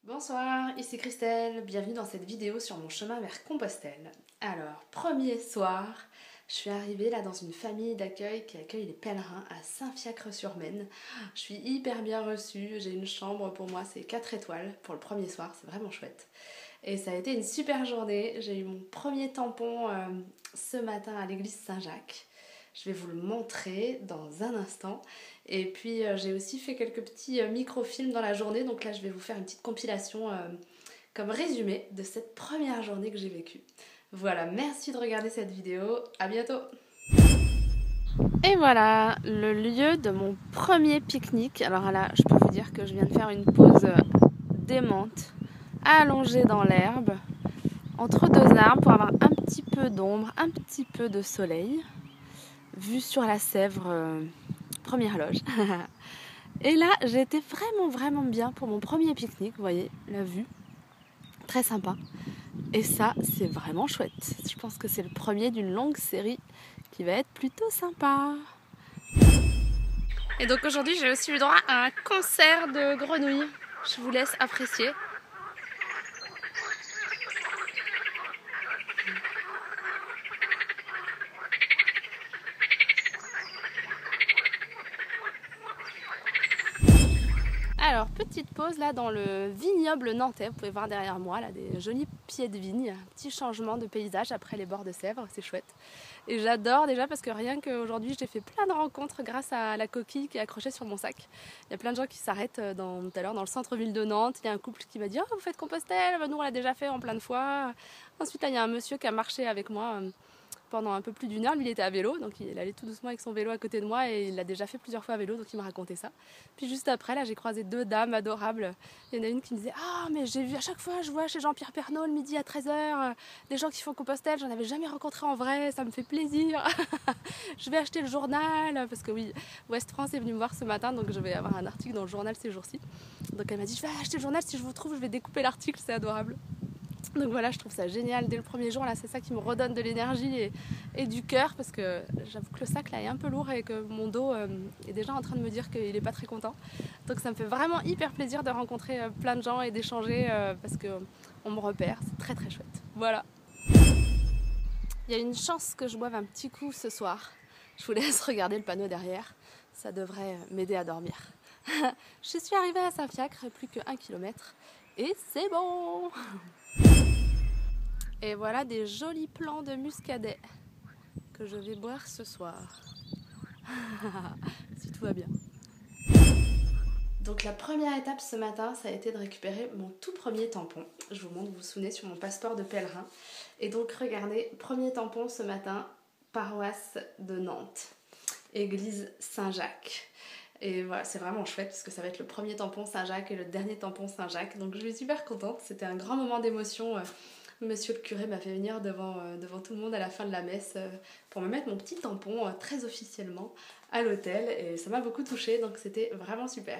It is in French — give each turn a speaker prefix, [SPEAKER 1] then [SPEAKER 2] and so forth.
[SPEAKER 1] Bonsoir, ici Christelle, bienvenue dans cette vidéo sur mon chemin vers Compostelle. Alors, premier soir, je suis arrivée là dans une famille d'accueil qui accueille les pèlerins à Saint-Fiacre-sur-Maine. Je suis hyper bien reçue, j'ai une chambre pour moi, c'est 4 étoiles pour le premier soir, c'est vraiment chouette. Et ça a été une super journée, j'ai eu mon premier tampon ce matin à l'église Saint-Jacques. Je vais vous le montrer dans un instant. Et puis j'ai aussi fait quelques petits microfilms dans la journée. Donc là je vais vous faire une petite compilation comme résumé de cette première journée que j'ai vécue. Voilà, merci de regarder cette vidéo. À bientôt. Et voilà, le lieu de mon premier pique-nique. Alors là, je peux vous dire que je viens de faire une pause démente, allongée dans l'herbe, entre deux arbres pour avoir un petit peu d'ombre, un petit peu de soleil. Vue sur la Sèvre, première loge. Et là, j'ai été vraiment bien pour mon premier pique-nique, vous voyez, la vue, très sympa. Et ça, c'est vraiment chouette. Je pense que c'est le premier d'une longue série qui va être plutôt sympa. Et donc aujourd'hui, j'ai aussi eu droit à un concert de grenouilles. Je vous laisse apprécier. Alors, petite pause là dans le vignoble nantais, vous pouvez voir derrière moi là des jolis pieds de vigne, un petit changement de paysage après les bords de Sèvres, c'est chouette. Et j'adore déjà parce que rien qu'aujourd'hui j'ai fait plein de rencontres grâce à la coquille qui est accrochée sur mon sac. Il y a plein de gens qui s'arrêtent tout à l'heure dans le centre-ville de Nantes, il y a un couple qui m'a dit « Oh, vous faites Compostelle ?» Nous on l'a déjà fait en plein de fois. Ensuite là il y a un monsieur qui a marché avec moi pendant un peu plus d'une heure. Lui il était à vélo, donc il allait tout doucement avec son vélo à côté de moi et il l'a déjà fait plusieurs fois à vélo, donc il m'a raconté ça. Puis juste après là j'ai croisé deux dames adorables. Il y en a une qui me disait « Ah mais j'ai vu à chaque fois, je vois chez Jean-Pierre Pernaut le midi à 13h des gens qui font Compostelle, j'en avais jamais rencontré en vrai, ça me fait plaisir. Je vais acheter le journal, parce que oui, Ouest France est venu me voir ce matin, donc je vais avoir un article dans le journal ces jours-ci. Donc elle m'a dit « Je vais acheter le journal, si je vous trouve, je vais découper l'article, c'est adorable. » Donc voilà, je trouve ça génial dès le premier jour, là c'est ça qui me redonne de l'énergie et du cœur, parce que j'avoue que le sac là est un peu lourd et que mon dos est déjà en train de me dire qu'il n'est pas très content. Donc ça me fait vraiment hyper plaisir de rencontrer plein de gens et d'échanger parce qu'on me repère, c'est très chouette. Voilà. Il y a une chance que je boive un petit coup ce soir. Je vous laisse regarder le panneau derrière, ça devrait m'aider à dormir. Je suis arrivée à Saint-Fiacre, plus que 1 km et c'est bon. Et voilà des jolis plants de muscadet que je vais boire ce soir. Si tout va bien. Donc la première étape ce matin, ça a été de récupérer mon tout premier tampon. Je vous montre, vous vous souvenez, sur mon passeport de pèlerin. Et donc regardez, premier tampon ce matin, paroisse de Nantes, église Saint-Jacques. Et voilà, c'est vraiment chouette parce que ça va être le premier tampon Saint-Jacques et le dernier tampon Saint-Jacques. Donc je suis super contente, c'était un grand moment d'émotion. Monsieur le curé m'a fait venir devant tout le monde à la fin de la messe pour me mettre mon petit tampon très officiellement à l'autel et ça m'a beaucoup touchée, donc c'était vraiment super.